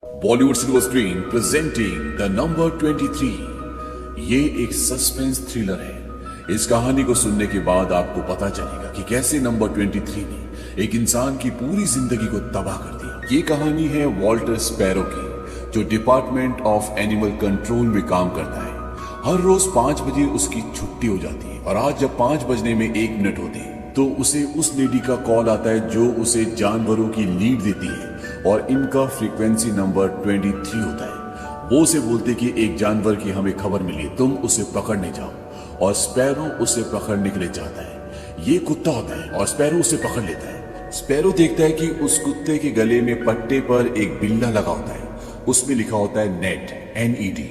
Bollywood silver screen presenting the number 23। ये एक suspense thriller है। इस कहानी को सुनने के बाद आपको पता चलेगा कि कैसे नंबर 23 ने एक इंसान की पूरी जिंदगी को तबाह कर दिया। ये कहानी है वॉल्टर स्पैरो की, जो डिपार्टमेंट ऑफ एनिमल कंट्रोल में काम करता है। हर रोज 5 बजे उसकी छुट्टी हो जाती है और आज जब 5 बजने में 1 मिनट होते हैं तो उसे उस लेडी का कॉल आता है जो उसे जानवरों की लीड देती है और इनका फ्रीक्वेंसी नंबर 23 होता है। वो उसे बोलते कि एक जानवर की हमें खबर मिली, तुम उसे पकड़ने जाओ। और स्पैरो उसे पकड़ने के लिए जाता है। ये कुत्ता होता है और स्पैरो उसे पकड़ लेता है। स्पैरो देखता है कि उस कुत्ते के गले में पट्टे पर एक बिल्ला लगा होता है, उसमें लिखा होता है नेट, NED।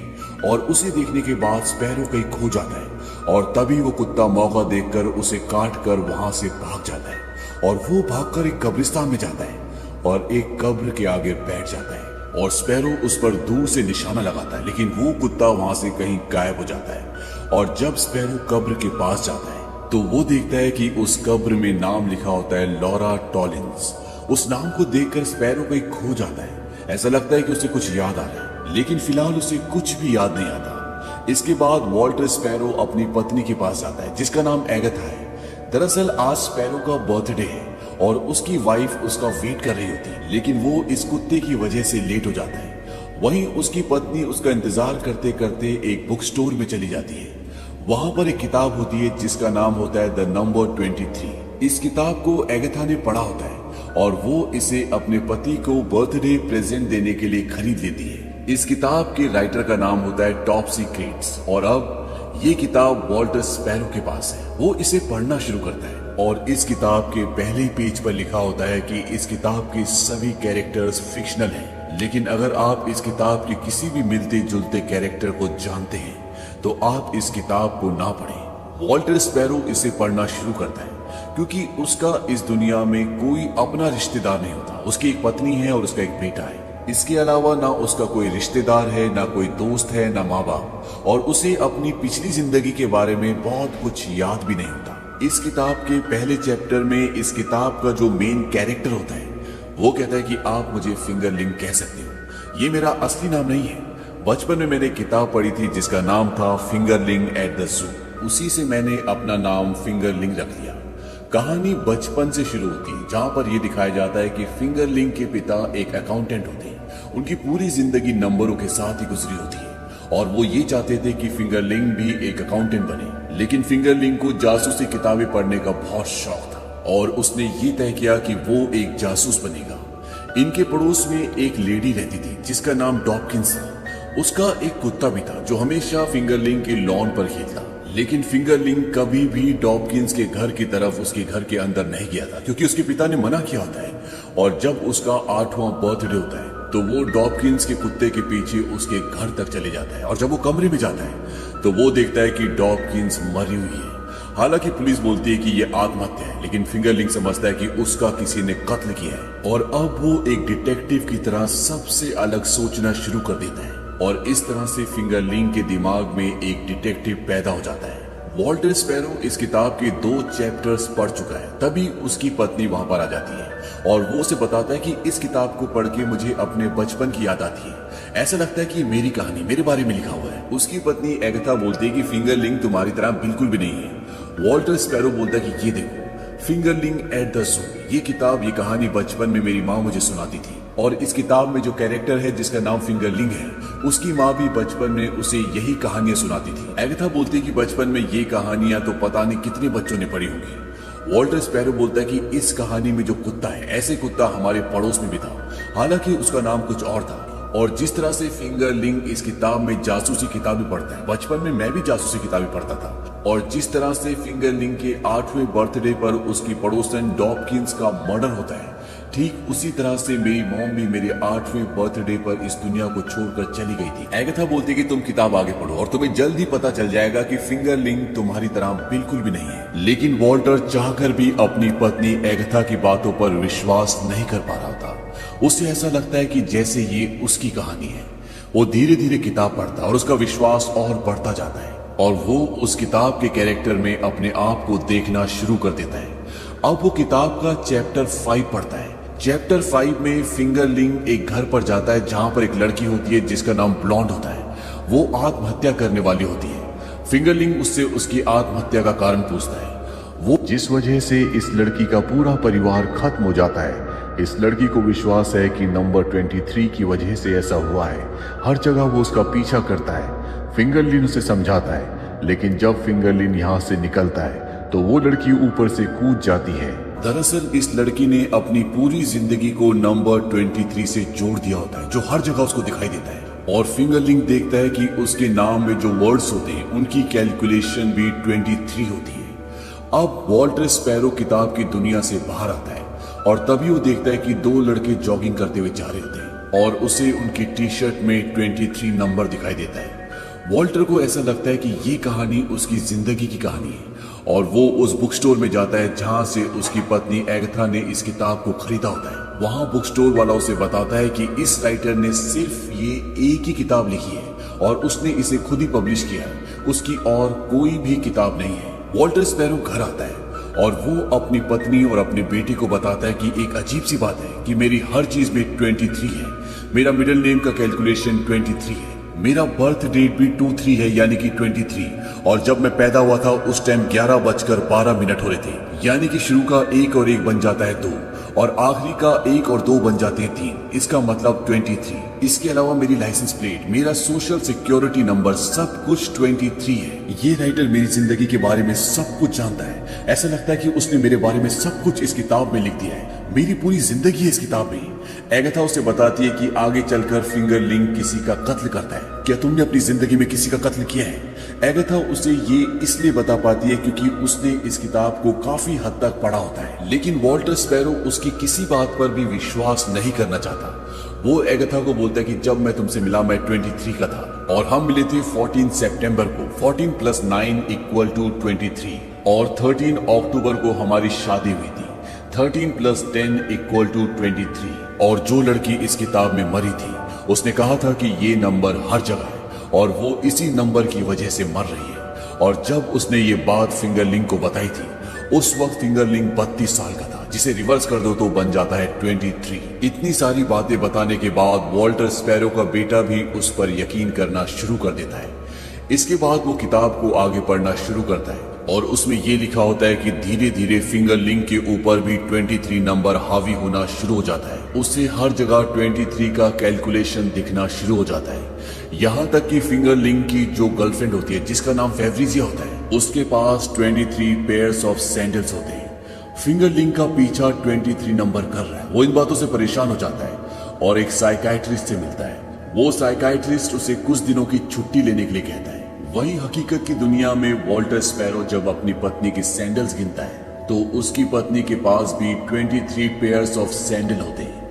और उसे देखने के बाद स्पैरो कहीं खो जाता है और तभी वो कुत्ता मौका देखकर उसे काट कर वहां से भाग जाता है और वो भागकर एक कब्रिस्तान में जाता है और एक कब्र के आगे बैठ जाता है और स्पैरो उस पर दूर से निशाना लगाता है, लेकिन वो कुत्ता वहां से कहीं गायब हो जाता है। और जब स्पैरो कब्र के पास जाता है तो वो देखता है कि उस कब्र में नाम लिखा होता है लॉरा टॉलिंस। उस नाम को देखकर स्पैरो कहीं खो जाता है। ऐसा लगता है कि उसे कुछ याद आ रहा है, लेकिन फिलहाल उसे कुछ भी याद नहीं आता। इसके बाद वॉल्टर स्पैरो अपनी पत्नी के पास जाता है जिसका नाम एगाथा है। दरअसल आज स्पैरो का बर्थडे है और उसकी वाइफ उसका वेट कर रही होती है, लेकिन वो इस कुत्ते की वजह से लेट हो जाता है। वहीं उसकी पत्नी उसका इंतजार करते करते एक बुक स्टोर में चली जाती है। वहां पर एक किताब होती है जिसका नाम होता है द नंबर 23। इस किताब को एगाथा ने पढ़ा होता है और वो इसे अपने पति को बर्थडे प्रेजेंट देने के लिए खरीद लेती है। इस किताब के राइटर का नाम होता है टॉप सीक्रेट्स और अब ये किताब वॉल्टर स्पैरो के पास है। वो इसे पढ़ना शुरू करता है और इस किताब के पहले पेज पर लिखा होता है कि इस किताब के सभी कैरेक्टर्स फिक्शनल हैं, लेकिन अगर आप इस किताब के किसी भी मिलते जुलते कैरेक्टर को जानते हैं तो आप इस किताब को ना पढ़ें। वॉल्टर स्पैरो इसे पढ़ना शुरू करता है क्योंकि उसका इस दुनिया में कोई अपना रिश्तेदार नहीं होता। उसकी एक पत्नी है और उसका एक बेटा है। इसके अलावा ना उसका कोई रिश्तेदार है, ना कोई दोस्त है, ना माँ बाप, और उसे अपनी पिछली जिंदगी के बारे में बहुत कुछ याद भी नहीं होता। इस किताब के पहले चैप्टर में इस किताब का जो मेन कैरेक्टर होता है वो कहता है कि आप मुझे फिंगरलिंग कह सकते हो, ये मेरा असली नाम नहीं है। बचपन में मैंने एक किताब पढ़ी थी जिसका नाम था फिंगरलिंग एट द जू, उसी से मैंने अपना नाम फिंगरलिंग रख लिया। कहानी बचपन से शुरू होती है जहां पर यह दिखाया जाता है कि फिंगरलिंग के पिता एक अकाउंटेंट होते हैं। उनकी पूरी जिंदगी नंबरों के साथ ही गुजरी होती है और वो ये चाहते थे कि फिंगरलिंग भी एक अकाउंटेंट बने, लेकिन फिंगरलिंग को जासूसी किताबें पढ़ने का बहुत शौक था और उसने ये तय किया कि वो एक जासूस बनेगा। इनके पड़ोस में एक लेडी रहती थी जिसका नाम डॉपकिंस था। उसका एक कुत्ता भी था जो हमेशा फिंगरलिंग के लॉन पर खेलता, लेकिन फिंगरलिंग कभी भी डॉपकिंस के घर की तरफ उसके घर के अंदर नहीं गया था क्योंकि उसके पिता ने मना किया होता है। और जब उसका 8वां बर्थडे होता है तो वो डॉपकिंस के कुत्ते के पीछे उसके घर तक चले जाता है और जब वो कमरे में जाता है तो वो देखता है कि डॉपकिंस मरी हुई है। हालांकि पुलिस बोलती है कि ये आत्महत्या है, लेकिन फिंगरलिंग समझता है कि उसका किसी ने कत्ल किया है और अब वो एक डिटेक्टिव की तरह सबसे अलग सोचना शुरू कर देता है और इस तरह से फिंगरलिंग के दिमाग में एक डिटेक्टिव पैदा हो जाता है। वॉल्टर स्पैरो इस किताब के 2 चैप्टर्स पढ़ चुका है, तभी उसकी पत्नी वहां पर आ जाती है और वो उसे बताता है कि इस किताब को पढ़ के मुझे अपने बचपन की याद आती है। ऐसा लगता है कि मेरी कहानी मेरे बारे में लिखा हुआ है। उसकी पत्नी एगाथा बोलती है कि फिंगरलिंग तुम्हारी तरह बिल्कुल भी नहीं है। वॉल्टर स्पैरो बोलता है कि ये देखो फिंगरलिंग एट द जू, ये किताब, ये कहानी बचपन में मेरी माँ मुझे सुनाती थी और इस किताब में जो कैरेक्टर है जिसका नाम फिंगरलिंग है उसकी माँ भी बचपन में उसे यही कहानियां सुनाती थी। एगाथा बोलती है कि बचपन में ये कहानियां तो पता नहीं कितने बच्चों ने पढ़ी होंगी। वॉल्टर स्पैरो बोलता है कि इस कहानी में जो कुत्ता है, ऐसे कुत्ता हमारे पड़ोस में भी था, हालांकि उसका नाम कुछ और था। और जिस तरह से फिंगरलिंग इस किताब में जासूसी किताबें पढ़ता है, बचपन में मैं भी जासूसी किताबें पढ़ता था। और जिस तरह से फिंगरलिंग के 8वें बर्थडे पर उसकी पड़ोसन डॉपकिंस का मर्डर होता है, ठीक उसी तरह से मेरी मॉम भी मेरे 8वें बर्थडे पर इस दुनिया को छोड़कर चली गई थी। एगाथा बोलती है कि तुम किताब आगे पढ़ो और तुम्हें जल्द ही पता चल जाएगा कि फिंगरलिंग तुम्हारी तरह बिल्कुल भी नहीं है। लेकिन वॉल्टर चाहकर भी अपनी पत्नी एगाथा की बातों पर विश्वास नहीं कर पा रहा था। उसे ऐसा लगता है कि जैसे ये उसकी कहानी है। वो धीरे धीरे किताब पढ़ता और उसका विश्वास और बढ़ता जाता है और वो उस किताब के कैरेक्टर में अपने आप को देखना शुरू कर देता है। अब वो किताब का चैप्टर 5 पढ़ता है चैप्टर 5 में फिंगरलिंग एक घर पर जाता है जहां पर एक लड़की होती है जिसका नाम ब्लॉन्ड होता है। वो आत्महत्या करने वाली होती है। फिंगरलिंग उससे उसकी आत्महत्या का कारण पूछता है, वो जिस वजह से इस लड़की का पूरा परिवार खत्म हो जाता है। इस लड़की को विश्वास है कि नंबर 23 की वजह से ऐसा हुआ है। हर जगह वो उसका पीछा करता है। फिंगरलिन उसे समझाता है, लेकिन जब फिंगरलिन यहाँ से निकलता है तो वो लड़की ऊपर से कूद जाती है। दरअसल इस लड़की ने अपनी पूरी जिंदगी को नंबर 23 से जोड़ दिया होता है, जो हर जगह उसको दिखाई देता है। और फिंगरलिंग देखता है कि उसके नाम में जो वर्ड्स होते हैं उनकी कैलकुलेशन भी 23 होती है। अब वॉल्टर स्पैरो किताब की दुनिया से बाहर आता है और तभी वो देखता है कि दो लड़के जॉगिंग करते हुए जा रहे होते हैं और उसे उनकी टी शर्ट में 23 नंबर दिखाई देता है। वॉल्टर को ऐसा लगता है कि ये कहानी उसकी जिंदगी की कहानी है और वो उस बुक स्टोर में जाता है जहां से उसकी पत्नी एगाथा ने इस किताब को खरीदा होता है। वहां बुक स्टोर वाला उसे बताता है कि इस राइटर ने सिर्फ ये एक ही किताब लिखी है और उसने इसे खुद ही पब्लिश किया है, उसकी और कोई भी किताब नहीं है। वॉल्टर स्पैरो घर आता है और वो अपनी पत्नी और अपने बेटे को बताता है कि एक अजीब सी बात है कि मेरी हर चीज में 23 है। मेरा मिडिल नेम का कैलकुलेशन 23 है, मेरा बर्थ डेट भी 23 है यानी कि 23, और जब मैं पैदा हुआ था उस टाइम 11:12 हो रहे थे, यानी कि शुरू का 1 और 1 बन जाता है 2 और आखिरी का 1 और 2 बन जाते हैं 3, इसका मतलब 23। इसके अलावा मेरी लाइसेंस प्लेट, मेरा सोशल सिक्योरिटी नंबर, सब कुछ 23 है। ये राइटर मेरी जिंदगी के बारे में सब कुछ जानता है। ऐसा लगता है कि उसने मेरे बारे में सब कुछ इस किताब में लिख दिया है। मेरी पूरी जिंदगी है इस किताब में। एगाथा उसे बताती है कि आगे चलकर फिंगरलिंग किसी का कत्ल करता है। क्या तुमने अपनी जिंदगी में किसी का कत्ल किया है? एगाथा उसे ये इसलिए बता पाती है क्योंकि उसने इस किताब को काफी हद तक पढ़ा होता है। लेकिन वॉल्टर स्पैरो उसकी किसी बात पर भी विश्वास नहीं करना चाहता। वो एगाथा को बोलता है कि जब मैं तुमसे मिला मैं 23 का था और हम मिले थे 14 सितंबर को। 14 + 9 = 23 और 13 अक्टूबर को हमारी शादी हुई थी। 13 + 10 = 23। और जो लड़की इस किताब में मरी थी उसने कहा था कि ये नंबर हर जगह है और वो इसी नंबर की वजह से मर रही है। और जब उसने ये बात फिंगरलिंग को बताई थी उस वक्त फिंगरलिंग 32 साल का था, जिसे रिवर्स कर दो तो बन जाता है 23। इतनी सारी बातें बताने के बाद वॉल्टर स्पैरो का बेटा भी उस पर यकीन करना शुरू कर देता है। इसके बाद वो किताब को आगे पढ़ना शुरू करता है और उसमें ये लिखा होता है कि धीरे धीरे फिंगरलिंग के ऊपर भी 23 नंबर हावी होना शुरू हो जाता है। उसे हर जगह 23 का कैलकुलेशन दिखना शुरू हो जाता है। यहाँ तक कि फिंगरलिंग की जो गर्लफ्रेंड होती है जिसका नाम फेब्रिजिया होता है, उसके पास 23 पेयर्स ऑफ सैंडल्स होते हैं। फिंगरलिंग का पीछा 23 नंबर कर रहा है। वो इन बातों से परेशान हो जाता है और एक साइकाइट्रिस्ट से मिलता है। वो साइकाइट्रिस्ट उसे कुछ दिनों की छुट्टी लेने के लिए कहता है। वही हकीकत की दुनिया में वॉल्टर स्पैरो जब अपनी पत्नी की सैंडल्स गिनता है तो उसकी पत्नी के पास भी 23 पेयर्स ऑफ सैंडल होते हैं।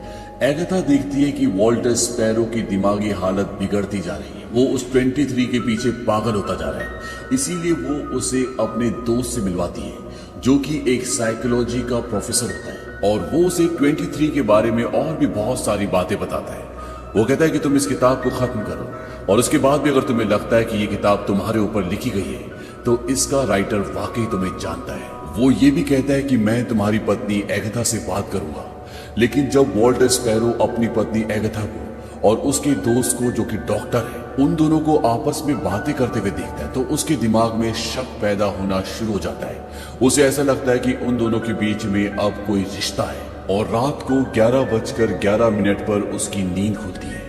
एगाथा देखती है कि वॉल्टर स्पैरो की दिमागी हालत बिगड़ती जा रही है। वो उस 23 के पीछे पागल होता जा रहा है। इसीलिए वो उसे अपने दोस्त से मिलवाती है जो कि एक साइकोलॉजी का प्रोफेसर होता है और वो उसे 23 के बारे में और भी बहुत सारी बातें बताता है। वो कहता है कि तुम इस किताब को खत्म करो और उसके बाद भी अगर तुम्हें लगता है कि ये किताब तुम्हारे ऊपर लिखी गई है तो इसका राइटर वाकई तुम्हें जानता है। वो ये भी कहता है कि मैं तुम्हारी पत्नी एगाथा से बात करूंगा। लेकिन जब वॉल्टर स्पैरो अपनी पत्नी एगाथा को और उसके दोस्त को जो कि डॉक्टर है उन दोनों को आपस में बातें करते हुए देखता है तो उसके दिमाग में शक पैदा होना शुरू हो जाता है। उसे ऐसा लगता है कि उन दोनों के बीच में अब कोई रिश्ता है और रात को 11:11 पर उसकी नींद खुलती है।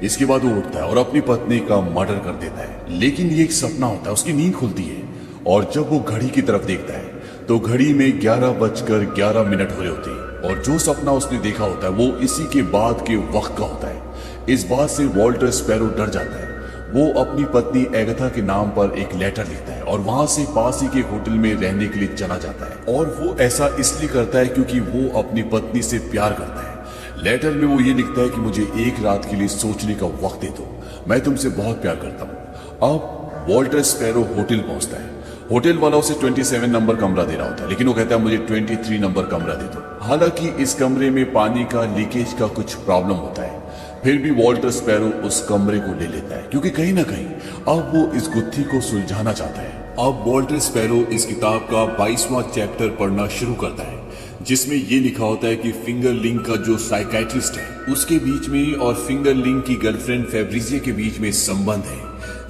इसके बाद वो उठता है और अपनी पत्नी का मर्डर कर देता है। लेकिन ये एक सपना होता है। उसकी नींद खुलती है और जब वो घड़ी की तरफ देखता है तो घड़ी में 11:11 हो रहे होते हैं और जो सपना उसने देखा होता है वो इसी के बाद के वक्त का होता है। इस बात से वॉल्टर स्पैरो डर जाता है। वो अपनी पत्नी एगाथा के नाम पर एक लेटर लिखता है और वहां से पास ही के होटल में रहने के लिए चला जाता है। और वो ऐसा इसलिए करता है क्योंकि वो अपनी पत्नी से प्यार करता है। लेटर में वो ये लिखता है कि मुझे एक रात के लिए सोचने का वक्त दे दो, मैं तुमसे बहुत प्यार करता हूँ। अब वॉल्टर स्पैरो होटल पहुंचता है। होटल वाला उसे 27 नंबर कमरा दे रहा होता है लेकिन वो कहता है मुझे 23 नंबर कमरा दे दो। हालांकि इस कमरे में पानी का लीकेज का कुछ प्रॉब्लम होता है, फिर भी वॉल्टर स्पैरो उस कमरे को ले लेता है क्योंकि कहीं ना कहीं अब वो इस गुत्थी को सुलझाना चाहता है। अब वॉल्टर स्पैरो इस किताब का 22वां चैप्टर पढ़ना शुरू करता है जिसमें ये लिखा होता है कि फिंगर लिंक का जो साइकाइट्रिस्ट है उसके बीच में और फिंगर लिंक की गर्लफ्रेंड फेब्रिजिया के बीच में संबंध है,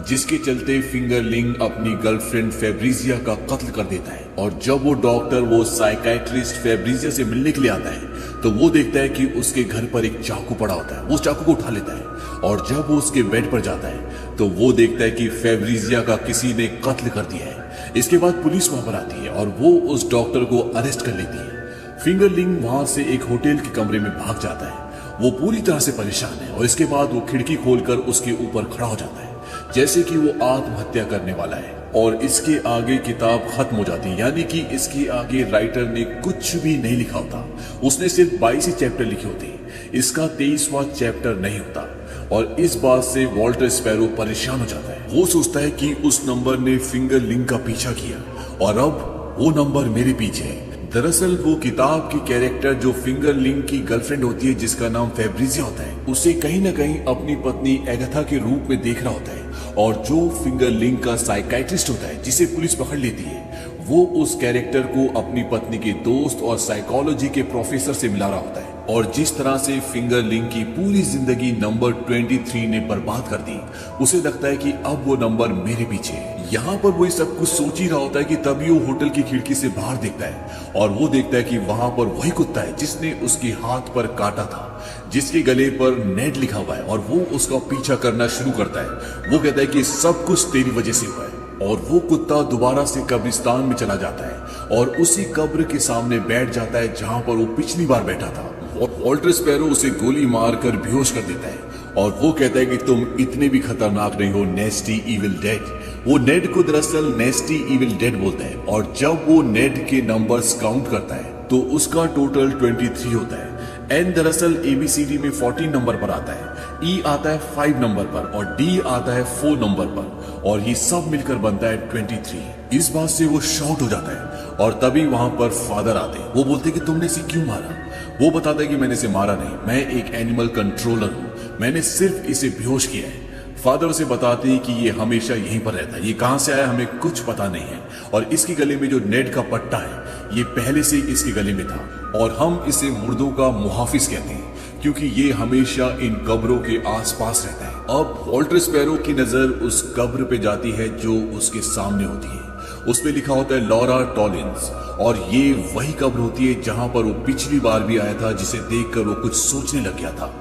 जिसके चलते फिंगर लिंक अपनी गर्लफ्रेंड फेब्रिजिया का कत्ल कर देता है। और जब वो डॉक्टर वो साइकाइट्रिस्ट फेब्रिजिया से मिलने के लिए आता है तो वो देखता है कि उसके घर पर एक चाकू पड़ा होता है। वो चाकू को उठा लेता है और जब वो उसके बेड पर जाता है तो वो देखता है कि फेब्रिजिया का किसी ने कत्ल कर दिया है। इसके बाद पुलिस वहां पर आती है और वो उस डॉक्टर को अरेस्ट कर लेती है। फिंगर लिंक वहां से एक होटल के कमरे में भाग जाता है। वो पूरी तरह से परेशान है और इसके बाद वो खिड़की खोलकर उसके ऊपर खड़ा हो जाता है जैसे कि वो आत्महत्या करने वाला है। और इसके आगे किताब खत्म हो जाती है, यानी कि इसके आगे राइटर ने कुछ भी नहीं लिखा होता। उसने सिर्फ 22 ही चैप्टर लिखे होते, इसका 23वां चैप्टर नहीं होता। और इस बात से वॉल्टर स्पैरो परेशान हो जाता है। वो सोचता है कि उस नंबर ने फिंगर लिंक का पीछा किया और अब वो नंबर मेरे पीछे है। दरअसल वो किताब की कैरेक्टर जो फिंगर लिंक की गर्लफ्रेंड होती है, जिसका नाम फेब्रिजिया होता है, उसे कहीं ना कहीं अपनी पत्नी एगाथा के रूप में देख रहा होता है। और जो फिंगर लिंक का साइकाइट्रिस्ट होता है जिसे पुलिस पकड़ लेती है, वो उस कैरेक्टर को अपनी पत्नी के दोस्त और साइकोलॉजी के प्रोफेसर से मिला रहा होता है। और जिस तरह से फिंगर लिंक की पूरी जिंदगी नंबर 23 ने बर्बाद कर दी, उसे लगता है कि अब वो नंबर मेरे पीछे है। यहाँ पर वो सब कुछ सोच ही रहा होता है कि तभी वो होटल की खिड़की से बाहर देखता है और वो देखता है कि वहां पर वही कुत्ता है जिसने उसके हाथ पर काटा था, जिसके गले पर नेड लिखा हुआ है। और वो उसका पीछा करना शुरू करता है। वो कहता है कि सब कुछ तेरी वजह से हुआ है। और वो कुत्ता दोबारा से कब्रिस्तान में चला जाता है और उसी कब्र के सामने बैठ जाता है जहां पर वो पिछली बार बैठा था। और वॉल्टर स्पैरो उसे गोली मारकर बेहोश कर देता है और वो कहता है कि तुम इतने भी खतरनाक नहीं हो, नेस्टी इविल डेड। वो नेड को दरअसल नेस्टी इविल डेड बोलता है। और जब वो नेड के नंबर्स काउंट करता है तो उसका टोटल 23 होता है। एन दरअसल एबीसीडी में 14 नंबर पर आता है, ई आता है 5 नंबर पर और डी आता है 4 नंबर पर और ये सब मिलकर बनता है 23। इस बात से वो शॉक हो जाता है और तभी वहां पर फादर आते हैं। वो बोलते हैं कि तुमने इसे क्यों मारा? वो बताता है कि मैंने इसे मारा नहीं, मैं एक एनिमल कंट्रोलर हूं, मैंने सिर्फ इसे बेहोश किया है। फादर उसे बताते हैं कि ये हमेशा यहीं पर रहता है, ये कहां से आया हमें कुछ पता नहीं है। और इसके गले में जो नेड का पट्टा है ये पहले से ही इसके गले में था और हम इसे मुर्दों का मुहाफिज कहते हैं क्योंकि ये हमेशा इन कब्रों के आसपास रहता है। अब वॉल्टर स्पैरो की नजर उस कब्र पे जाती है जो उसके सामने होती है। उसपे लिखा होता है लॉरा टॉलिन्स और ये वही कब्र होती है जहां पर वो पिछली बार भी आया था, जिसे देखकर वो कुछ सोचने लग गया था।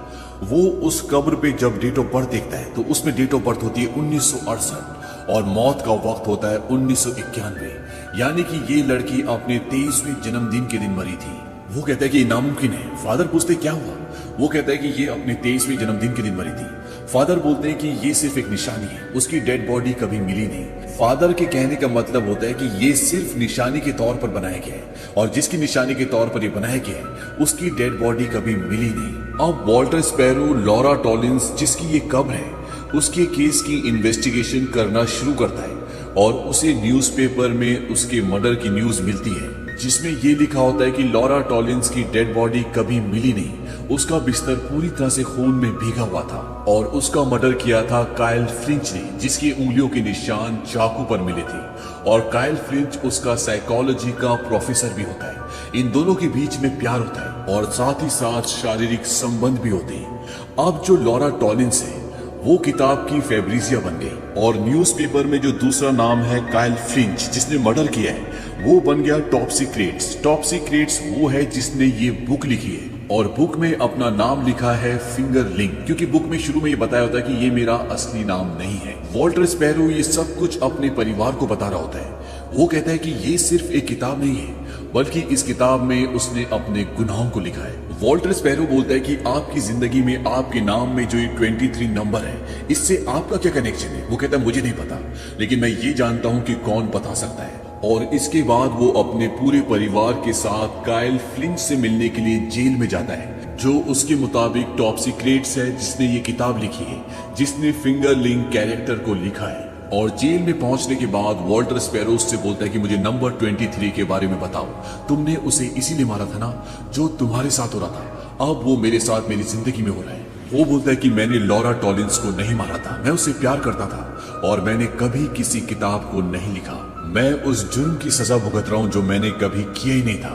वो उस कब्र पे जब डेट ऑफ बर्थ देखता है तो उसमें डेट ऑफ बर्थ होती है 1968 और मौत का वक्त होता है 1991, यानी कि ये लड़की अपने 23वें जन्मदिन के दिन मरी थी। वो कहता है कि ये नामुमकिन है। फादर पूछते क्या हुआ? वो कहता है कि ये अपने 23वें जन्मदिन के दिन मरी थी। फादर बोलते हैं कि ये सिर्फ एक निशानी है, उसकी डेड बॉडी कभी मिली नहीं। फादर के कहने का मतलब होता है कि ये सिर्फ निशानी के तौर पर बनाया गया है और जिसकी निशानी के तौर पर ये बनाया गया है उसकी डेड बॉडी कभी मिली नहीं। अब वॉल्टर स्पैरो लॉरा टॉलिन्स जिसकी ये कब्र है उसके केस की इन्वेस्टिगेशन करना शुरू करता है और उसे न्यूज़पेपर में उसके मर्डर की न्यूज मिलती है जिसमें ये लिखा होता है कि लॉरा टॉलिन्स की डेड बॉडी कभी मिली नहीं, उसका बिस्तर पूरी तरह से खून में भीगा हुआ था और उसका मर्डर किया था काइल फ्लिंच ने, जिसकी उंगलियों के निशान चाकू पर मिले थे। और काइल फ्लिंच उसका साइकोलॉजी का प्रोफेसर भी होता है। इन दोनों के बीच में प्यार होता है और साथ ही साथ शारीरिक संबंध भी होते हैं। अब जो लॉरा टॉलिन्स है वो किताब की फेब्रिजिया बन गई और न्यूज़पेपर में जो दूसरा नाम है काइल फ्लिंच जिसने मर्डर किया है वो बन गया टॉप सीक्रेट्स। टॉप सीक्रेट्स वो है जिसने ये बुक लिखी है और बुक में अपना नाम लिखा है फिंगर लिंक, क्योंकि बुक में शुरू में ये बताया होता है कि ये मेरा असली नाम नहीं है। वॉल्टर स्पैरो ये सब कुछ अपने परिवार को बता रहा होता है। वो कहता है कि ये सिर्फ एक किताब नहीं है बल्कि इस किताब में उसने अपने गुनाहों को लिखा है। वॉल्टर स्पैरो बोलता है कि आपकी जिंदगी में आपके नाम में जो ये 23 नंबर है इससे आपका क्या कनेक्शन है? वो कहता है मुझे नहीं पता, लेकिन मैं ये जानता हूं कि कौन बता सकता है। और इसके बाद वो अपने पूरे परिवार के साथ काइल फ्लिंच से मिलने के लिए जेल में जाता है, जो उसके मुताबिक टॉप सीक्रेट्स है जिसने ये किताब लिखी है, जिसने फिंगर लिंक कैरेक्टर को लिखा है। और जेल में पहुंचने के बाद वॉल्टर स्पैरो से बोलता है कि मुझे नंबर 23 के बारे में बताओ, तुमने उसे इसीलिए मारा था ना जो तुम्हारे साथ हो रहा था, अब वो मेरे साथ मेरी जिंदगी में हो रहा है। वो बोलता है कि मैंने लॉरा टॉलिन्स को नहीं मारा था, मैं उससे प्यार करता था और मैंने कभी किसी किताब को नहीं लिखा। मैं उस जुर्म की सजा भुगत रहा हूं जो मैंने कभी किया ही नहीं था।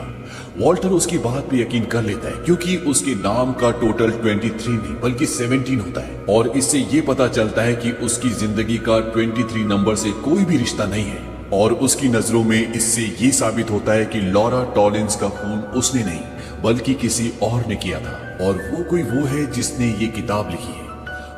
वॉल्टर उसकी बात पे यकीन कर लेता है क्योंकि उसके नाम का टोटल 23 नहीं बल्कि 17 होता है और इससे ये पता चलता है कि उसकी जिंदगी का 23 नंबर से कोई भी रिश्ता नहीं है और उसकी नजरों में इससे ये साबित होता है कि लॉरा टॉलिंस का खून उसने नहीं बल्कि किसी और ने किया था और वो है जिसने ये किताब लिखी है।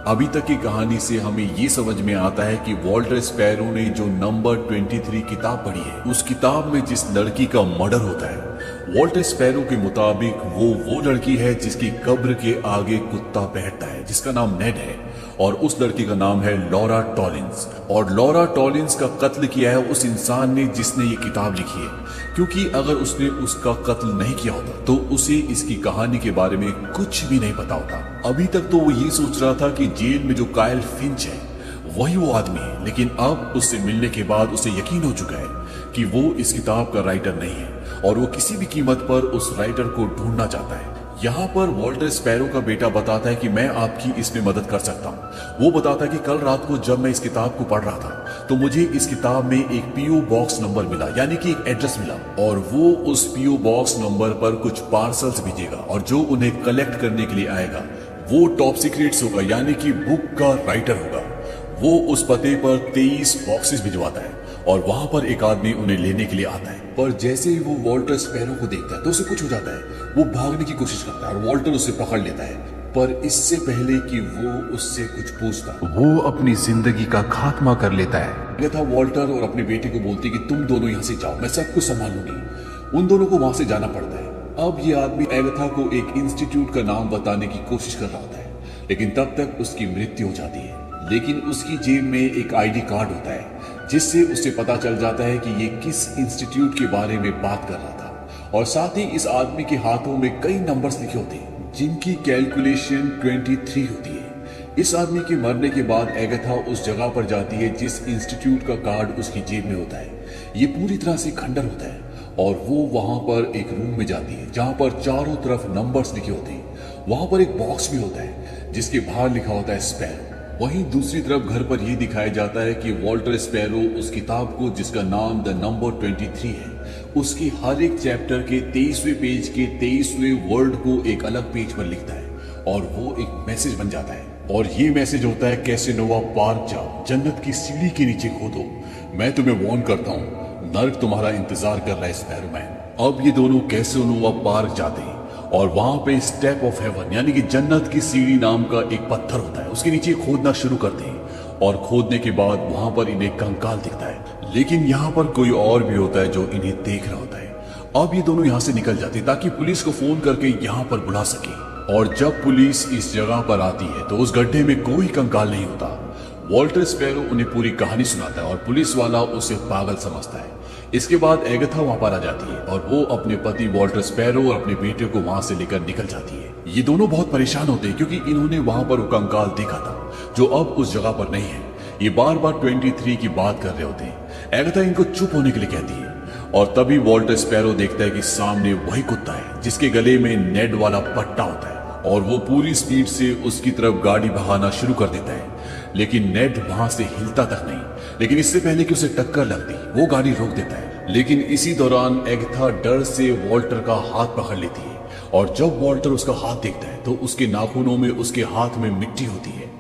अभी तक की कहानी से हमें ये समझ में आता है कि वॉल्टर स्पैरो ने जो नंबर 23 किताब पढ़ी है उस किताब में जिस लड़की का मर्डर होता है वॉल्टर स्पैरो के मुताबिक वो लड़की है जिसकी कब्र के आगे कुत्ता बैठता है जिसका नाम नेड है और उस लड़की का नाम है लॉरा टॉलिंस और लॉरा टॉलिंस का कत्ल किया है उस इंसान ने जिसने ये किताब लिखी है क्योंकि अगर उसने उसका कत्ल नहीं किया होता तो उसे इसकी कहानी के बारे में कुछ भी नहीं पता होता। अभी तक तो वो ये सोच रहा था कि जेल में जो कायल फिंच है वही वो आदमी है, लेकिन अब उससे मिलने के बाद उसे यकीन हो चुका है कि वो इस किताब का राइटर नहीं है और वो किसी भी कीमत पर उस राइटर को ढूंढना चाहता है। यहाँ पर वॉल्टर स्पैरो का बेटा बताता है कि मैं आपकी इसमें मदद कर सकता हूँ। वो बताता है कि कल रात को जब मैं इस किताब को पढ़ रहा था तो मुझे इस किताब में एक पीओ बॉक्स नंबर मिला यानी कि एक एड्रेस मिला और वो उस पीओ बॉक्स नंबर पर कुछ पार्सल्स भेजेगा और जो उन्हें कलेक्ट करने के लिए आएगा वो टॉप सीक्रेट्स होगा यानी कि बुक का राइटर होगा। वो उस पते पर 23 बॉक्सेस भिजवाता है और वहां पर एक आदमी उन्हें लेने के लिए आता है पर जैसे ही वो वॉल्टर स्पैरो को देखता है तो उसे कुछ हो जाता है। वो भागने की कोशिश करता है और वॉल्टर उसे पकड़ लेता है पर इससे पहले कि वो उससे कुछ पूछता वो अपनी जिंदगी का खात्मा कर लेता है। ये था वॉल्टर और अपने बेटे को बोलती कि तुम दोनों यहाँ से जाओ, मैं सब कुछ संभाल लूंगी। उन दोनों को वहां से जाना पड़ता है। अब ये आदमी एगाथा को एक इंस्टीट्यूट का नाम बताने की कोशिश कर रहा होता है लेकिन तब तक उसकी मृत्यु हो जाती है। लेकिन उसकी जेब में एक आईडी कार्ड होता है जिससे उसे पता चल जाता है कि ये किस इंस्टीट्यूट के बारे में बात कर रहा था और साथ ही इस आदमी के हाथों में कई नंबर्स लिखे होते हैं जिनकी कैलकुलेशन 23 होती है। इस आदमी के मरने के बाद एगाथा उस जगह पर जाती है जिस इंस्टीट्यूट का कार्ड उसकी जेब में होता है। ये पूरी तरह से खंडर होता है और वो वहां पर एक रूम में जाती है जहां पर चारों तरफ नंबर्स लिखे होते हैं। वहां पर एक बॉक्स भी होता है जिसके बाहर लिखा होता है स्पैरो। वहीं दूसरी तरफ घर पर यह दिखाया जाता है कि वॉल्टर स्पैरो उस किताब को जिसका नाम द नंबर 23 है उसके हर एक चैप्टर के 23वें पेज के 23वें वर्ड को एक अलग पेज पर लिखता है और वो एक मैसेज बन जाता है और ये मैसेज होता है कैसेनोवा पार्क जाओ, जन्नत की सीढ़ी के नीचे खोदो, मैं तुम्हें वार्न करता हूँ नर्क तुम्हारा इंतजार कर रहा है स्पैरो मैन। अब ये दोनों कैसेनोवा पार्क जाते हैं और वहां पे स्टेप ऑफ हेवन यानी कि जन्नत की सीढ़ी नाम का एक पत्थर होता है उसके नीचे खोदना शुरू करते हैं और खोदने के बाद वहां पर इन्हें कंकाल दिखता है। लेकिन यहाँ पर कोई और भी होता है जो इन्हें देख रहा होता है। अब ये दोनों यहाँ से निकल जाते हैं ताकि पुलिस को फोन करके यहाँ पर बुला सके और जब पुलिस इस जगह पर आती है तो उस गड्ढे में कोई कंकाल नहीं होता। वॉल्टर स्पैरो उन्हें पूरी कहानी सुनाता है और पुलिस वाला उसे पागल समझता है। इसके बाद एगाथा वहां पर आ जाती है और वो अपने पति वॉल्टर स्पैरो और अपने बेटे को वहां से लेकर निकल जाती है। ये दोनों बहुत परेशान होते हैं क्योंकि इन्होंने वहां पर वो कंकाल देखा था जो अब उस जगह पर नहीं है। ये बार बार 23 की बात कर रहे होते हैं। एगाथा इनको चुप होने के लिए कहती है और तभी वॉल्टर स्पैरो देखता है कि सामने वही कुत्ता है जिसके गले में नेड वाला पट्टा होता है और वो पूरी स्पीड से उसकी तरफ गाड़ी भगाना शुरू कर देता है। लेकिन नेड वहां से हिलता तक नहीं। लेकिन इससे पहले कि उसे टक्कर लगती वो गाड़ी रोक देता है। लेकिन इसी दौरान एगाथा डर से वॉल्टर का हाथ पकड़ लेती है और जब वॉल्टर उसका हाथ देखता है तो उसके नाखूनों में उसके हाथ में मिट्टी होती है।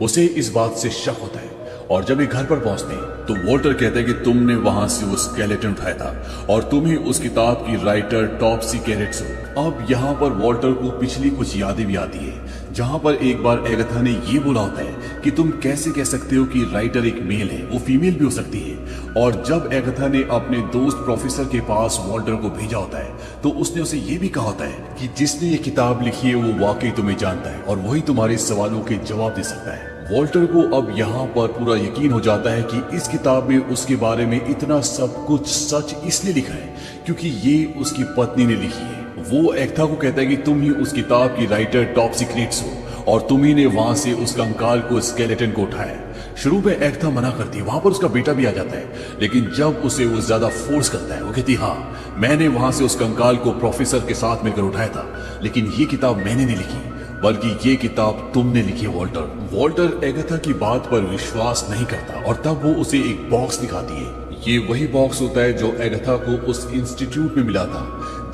उसे इस बात से शक होता है और जब ये घर पर पहुंचते हैं तो वॉल्टर कहता है कि तुमने वहां से वो स्केलेटन उठाया था और तुम ही उस किताब की राइटर टॉपसी कैरेट्स हो। अब यहाँ पर वॉल्टर को पिछली कुछ यादें भी आती है जहां पर एक बार एगाथा ने ये बोला होता है कि तुम कैसे कह सकते हो कि राइटर एक मेल है, वो फीमेल भी हो सकती है। और जब एगाथा ने अपने दोस्त प्रोफेसर के पास वॉल्टर को भेजा होता है तो उसने उसे ये भी कहा होता है कि जिसने ये किताब लिखी है वो वाकई तुम्हें जानता है और वही तुम्हारे सवालों के जवाब दे सकता है। वॉल्टर को अब यहाँ पर पूरा यकीन हो जाता है कि इस किताब में उसके बारे में इतना सब कुछ सच इसलिए लिखा है क्योंकि ये उसकी पत्नी ने लिखी है। वो एगाथा को कहता है कि तुम ही उस किताब की राइटर टॉप सीक्रेट्स हो और तुम ही ने वहां से उस कंकाल को स्केलेटन को उठाया। शुरू में एगाथा मना करती है, वहां पर उसका बेटा भी आ जाता है, लेकिन जब उसे वो ज्यादा फोर्स करता है वो कहती हाँ मैंने वहां से उस कंकाल को प्रोफेसर के साथ मिलकर उठाया था, लेकिन ये किताब मैंने नहीं लिखी बल्कि ये किताब तुमने लिखी है वॉल्टर। वॉल्टर एगाथा की बात पर विश्वास नहीं करता और तब वो उसे एक बॉक्स दिखाती है। ये वही बॉक्स होता है जो एगाथा को उस इंस्टीट्यूट में मिला था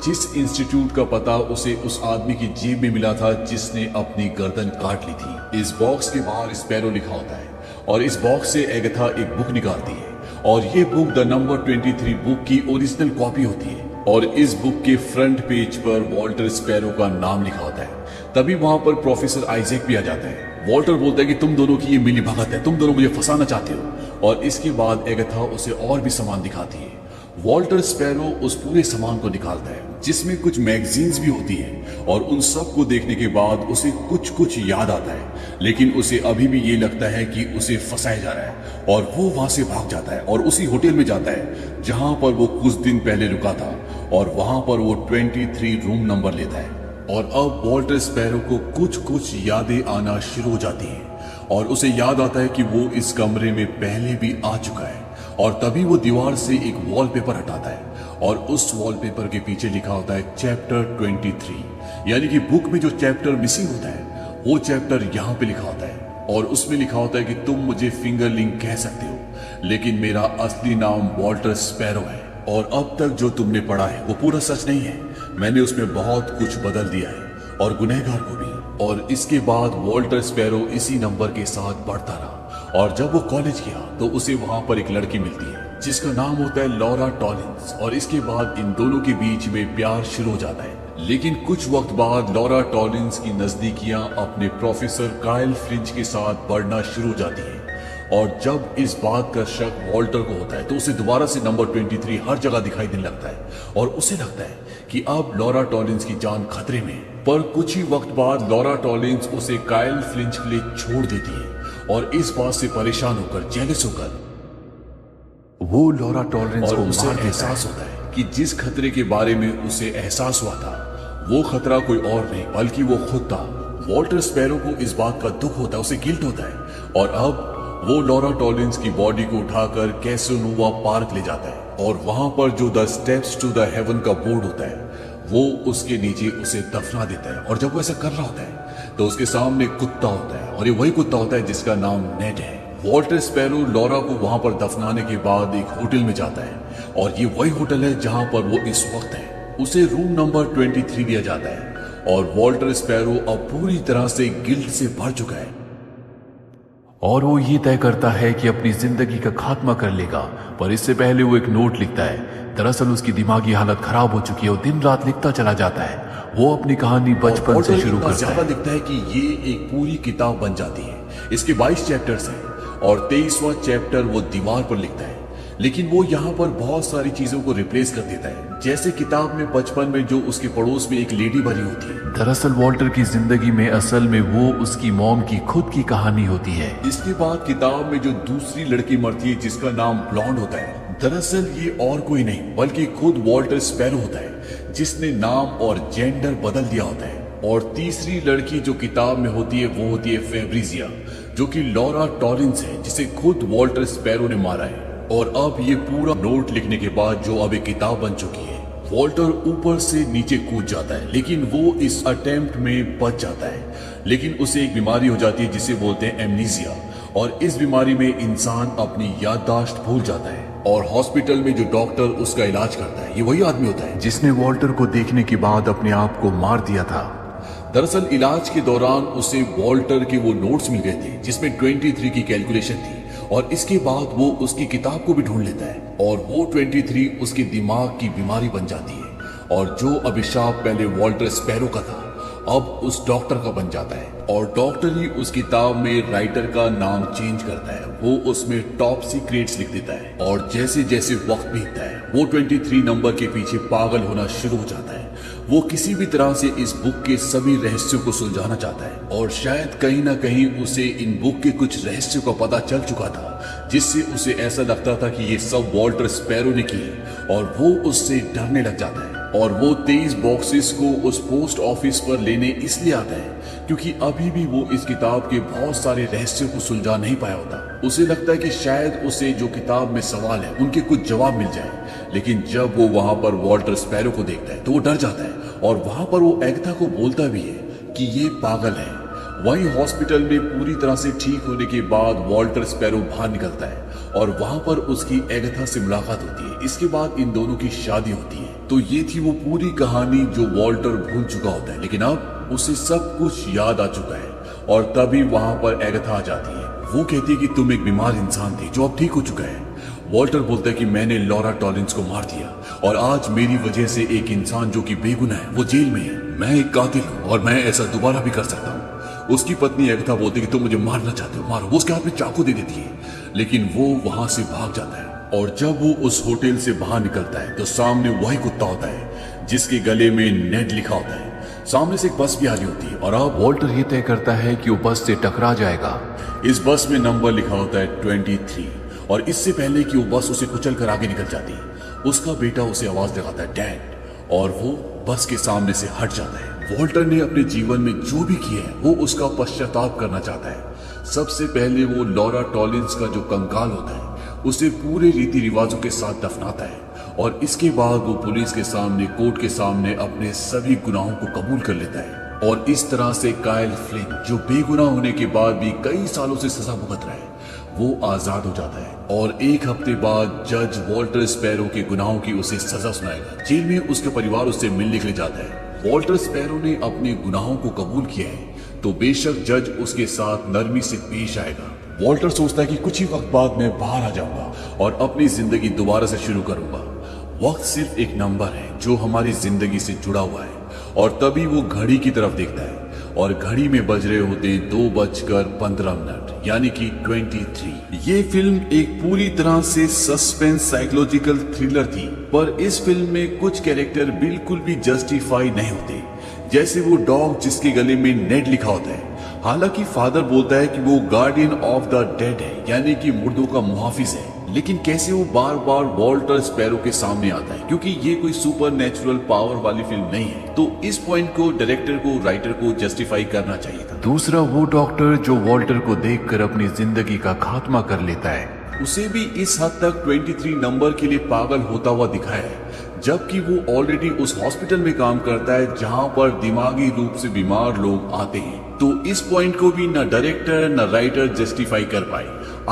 जिस इंस्टीट्यूट का पता उसे उस आदमी की जेब में मिला था जिसने अपनी गर्दन काट ली थी। इस बॉक्स के बाहर स्पैरो लिखा होता है और इस बॉक्स से एगाथा एक बुक निकालती है और ये बुक द नंबर 23 बुक की ओरिजिनल कॉपी होती है और इस बुक के फ्रंट पेज पर वॉल्टर स्पैरो का नाम लिखा होता है। तभी वहां पर प्रोफेसर आइजैक भी आ जाता है। वॉल्टर बोलता है कि तुम दोनों की ये मिली भगत है, तुम दोनों मुझे फंसाना चाहते हो और इसके बाद एगाथा उसे और भी सामान दिखाती है। वॉल्टर स्पैरो उस पूरे सामान को निकालता है जिसमें कुछ मैगजीन्स भी होती हैं और उन सब को देखने के बाद उसे कुछ याद आता है, लेकिन उसे अभी भी ये लगता है कि उसे फंसाया जा रहा है और वो वहां से भाग जाता है और उसी होटल में जाता है जहां पर वो कुछ दिन पहले रुका था और वहां पर वो 23 रूम नंबर लेता है। और अब वॉल्टर स्पैरो को कुछ यादें आना शुरू हो जाती हैं और उसे याद आता है कि वो इस कमरे में पहले भी आ चुका है और तभी वो दीवार से एक वॉलपेपर हटाता है और उस वॉलपेपर के पीछे लिखा होता है चैप्टर 23, यानी कि बुक में जो चैप्टर मिसिंग होता है वो चैप्टर यहाँ पे लिखा होता है और उसमें लिखा होता है कि तुम मुझे फिंगरलिंग कह सकते हो लेकिन मेरा असली नाम वॉल्टर स्पैरो है और अब तक जो तुमने पढ़ा है वो पूरा सच नहीं है, मैंने उसमें बहुत कुछ बदल दिया है और गुनहगार को भी। और इसके बाद वॉल्टर स्पैरो इसी नंबर के साथ बढ़ता रहा और जब वो कॉलेज गया तो उसे वहां पर एक लड़की मिलती है जिसका नाम होता है लॉरा टॉलिंस और इसके बाद इन दोनों के बीच में प्यार शुरू हो जाता है। लेकिन कुछ वक्त बाद लॉरा टॉलिंस की नजदीकियां अपने प्रोफेसर काइल फ्लिंच के साथ बढ़ना शुरू हो जाती है और जब इस बात का शक वॉल्टर को होता है तो उसे दोबारा से नंबर 23 हर जगह दिखाई देने लगता है और उसे लगता है कि अब लॉरा टॉलिंस की जान खतरे में है। पर कुछ ही वक्त बाद लॉरा टॉलिंस उसे काइल फ्लिंच के लिए छोड़ देती है और इस बात से परेशान होकर जेलस होकर वो लॉरा टॉलिंस को उसे एहसास होता है कि जिस खतरे के बारे में उसे एहसास हुआ था वो खतरा कोई और नहीं बल्कि वो खुद था। वॉल्टर स्पैरो को इस बात का दुख होता है, उसे गिल्ट होता है और अब वो लॉरा टॉलिंस की बॉडी को उठाकर कैसोनोवा पार्क ले जाता है और वहां पर जो the steps to the heaven का बोर्ड होता है वो उसके नीचे उसे दफना देता है और जब वो ऐसा कर रहा होता है तो उसके सामने कुत्ता होता है और ये वही कुत्ता होता है जिसका नाम नेड है। वॉल्टर स्पैरो लॉरा को वहां पर दफनाने के बाद एक होटल में जाता है और ये वही होटल है जहां पर वो इस वक्त है। उसे रूम नंबर 23 दिया जाता है और वॉल्टर स्पैरो अब पूरी तरह से गिल्ट से भर चुका है और वो ये तय करता है कि अपनी जिंदगी का खात्मा कर लेगा। पर इससे पहले वो एक नोट लिखता है। दरअसल उसकी दिमागी हालत खराब हो चुकी है और दिन रात लिखता चला जाता है। वो अपनी कहानी बचपन से शुरू करता है। दिखता है कि ये एक पूरी किताब बन जाती है। इसके 22 चैप्टर्स हैं और 23वां चैप्टर वो दीवार पर लिखता है, लेकिन वो यहाँ पर बहुत सारी चीजों को रिप्लेस कर देता है। जैसे किताब में बचपन में जो उसके पड़ोस में एक लेडी भरी होती है, दरअसल वॉल्टर की जिंदगी में असल में वो उसकी मॉम की खुद की कहानी होती है। इसके बाद किताब में जो दूसरी लड़की मरती है जिसका नाम ब्लॉन्ड होता है, दरअसल ये और कोई नहीं बल्कि खुद वॉल्टर स्पैरो होता है जिसने नाम और जेंडर बदल दिया होता है। और तीसरी लड़की जो किताब में होती है वो होती है फेब्रिजिया, जो कि लॉरा टॉलिंस है जिसे खुद वॉल्टर स्पैरो ने मारा है। और अब ये पूरा नोट लिखने के बाद जो अब एक किताब बन चुकी है, वॉल्टर ऊपर से नीचे कूद जाता है लेकिन वो इस अटेम्प्ट में बच जाता है। लेकिन उसे एक बीमारी हो जाती है जिसे बोलते हैं एमनीजिया और इस बीमारी में इंसान अपनी याददाश्त भूल जाता है और हॉस्पिटल में जो डॉक्टर उसका इलाज करता है ये वही आदमी होता है जिसने वॉल्टर को देखने के बाद अपने आप को मार दिया था। दरअसल इलाज के दौरान उसे वॉल्टर के वो नोट्स मिल गए थे जिसमें 23 की कैलकुलेशन थी और इसके बाद वो उसकी किताब को भी ढूंढ लेता है और वो 23 उसके दिमाग की बीमारी बन जाती है और जो अभिशाप पहले वॉल्टर स्पैरो का था अब उस डॉक्टर का बन जाता है और डॉक्टर ही उस किताब में राइटर का नाम चेंज करता है। वो उसमें टॉप सीक्रेट्स लिख देता है और जैसे जैसे वक्त बीतता है वो 23 नंबर के पीछे पागल होना शुरू हो जाता है। वो किसी भी तरह से इस बुक के सभी रहस्यों को सुलझाना चाहता है और शायद कहीं ना कहीं उसे इन बुक के कुछ रहस्यों का पता चल चुका था जिससे उसे ऐसा लगता था कि ये सब वॉल्टर स्पैरो ने की और वो उससे डरने लग जाता है। और वो 23 बॉक्सेस को उस पोस्ट ऑफिस पर लेने इसलिए आता है क्योंकि अभी भी वो इस किताब के बहुत सारे रहस्यों को सुलझा नहीं पाया होता। उसे लगता है कि शायद उसे जो किताब में सवाल है उनके कुछ जवाब मिल जाए, लेकिन जब वो वहां पर वॉल्टर स्पैरो को देखता है तो वो डर जाता है और वहां पर वो एगाथा को बोलता भी है कि ये पागल है। वहीं हॉस्पिटल में पूरी तरह से ठीक होने के बाद वॉल्टर स्पैरो बाहर निकलता है और वहां पर उसकी एगाथा से मुलाकात होती है। इसके बाद इन दोनों की शादी होती है। तो ये थी वो पूरी कहानी जो वॉल्टर भूल चुका होता है, लेकिन अब उसे सब कुछ याद आ चुका है। और तभी वहां पर एगथा आ जाती है। वो कहती है कि तुम एक बीमार इंसान थे जो अब ठीक हो चुका है। वॉल्टर बोलता है कि मैंने लॉरा टॉलिंस को मार दिया और आज मेरी वजह से एक इंसान जो कि बेगुनाह है वो जेल में है। मैं एक कातिल हूँ और मैं ऐसा दोबारा भी कर सकता हूँ। उसकी पत्नी एगथा बोलती है कि तुम मुझे मारना चाहते हो, मारो। वो उसके हाथ में चाकू दे देती है, लेकिन वो वहां से भाग जाता है। और जब वो उस होटल से बाहर निकलता है तो सामने वही कुत्ता होता है जिसके गले में नेड लिखा होता है। सामने से एक बस भी आ रही होती है और अब वॉल्टर ये तय करता है कि वो बस से टकरा जाएगा। इस बस में नंबर लिखा होता है 23 और इससे पहले कि वो बस उसे कुचल कर आगे निकल जाती उसका बेटा उसे आवाज लगाता है डैड, और वो बस के सामने से हट जाता है। वॉल्टर ने अपने जीवन में जो भी किया है वो उसका पश्चाताप करना चाहता है। सबसे पहले वो लॉरा टॉलिंस का जो कंकाल होता है उसे पूरे रीति रिवाजों के साथ दफनाता है और इसके बाद वो पुलिस के सामने, कोर्ट के सामने अपने सभी गुनाहों को कबूल कर लेता है। और इस तरह से काइल फ्लिन, जो बेगुनाह होने के बाद भी कई सालों से सजा भुगत रहा है, वो आजाद हो जाता है। और एक हफ्ते बाद जज वॉल्टर स्पैरो के गुनाहों की उसे सजा सुनाएगा। जेल में उसका परिवार उससे मिलने के लिए जाता है। वॉल्टर स्पैरो ने अपने गुनाहों को कबूल किया है तो बेशक जज उसके साथ नरमी से पेश आएगा। वॉल्टर सोचता है कि कुछ ही वक्त बाद मैं बाहर आ जाऊंगा और अपनी जिंदगी दोबारा से शुरू करूंगा। वक्त सिर्फ एक नंबर है जो हमारी जिंदगी से जुड़ा हुआ है। और तभी वो घड़ी की तरफ देखता है और घड़ी में बज रहे होते हैं 2:15 यानी कि 23। ये फिल्म एक पूरी तरह से सस्पेंस साइकोलॉजिकल थ्रिलर थी, पर इस फिल्म में कुछ कैरेक्टर बिल्कुल भी जस्टिफाई नहीं होते। जैसे वो डॉग जिसके गले में नेड लिखा होता है। हालांकि फादर बोलता है कि वो गार्डियन ऑफ द डेड है, यानी कि मुर्दों का मुहाफिज है, लेकिन कैसे वो बार बार वॉल्टर स्पैरो के सामने आता है, क्योंकि ये कोई सुपर नेचुरल पावर वाली फिल्म नहीं है। तो इस पॉइंट को डायरेक्टर को, राइटर को जस्टिफाई करना चाहिए था। दूसरा वो डॉक्टर जो वॉल्टर को देखकर अपनी जिंदगी का खात्मा कर लेता है, उसे भी इस हद तक 23 नंबर के लिए पागल होता हुआ दिखाया है, जबकि वो ऑलरेडी उस हॉस्पिटल में काम करता है जहां पर दिमागी रूप से बीमार लोग आते हैं। तो इस पॉइंट को भी न डायरेक्टर न राइटर जस्टिफाई कर पाए।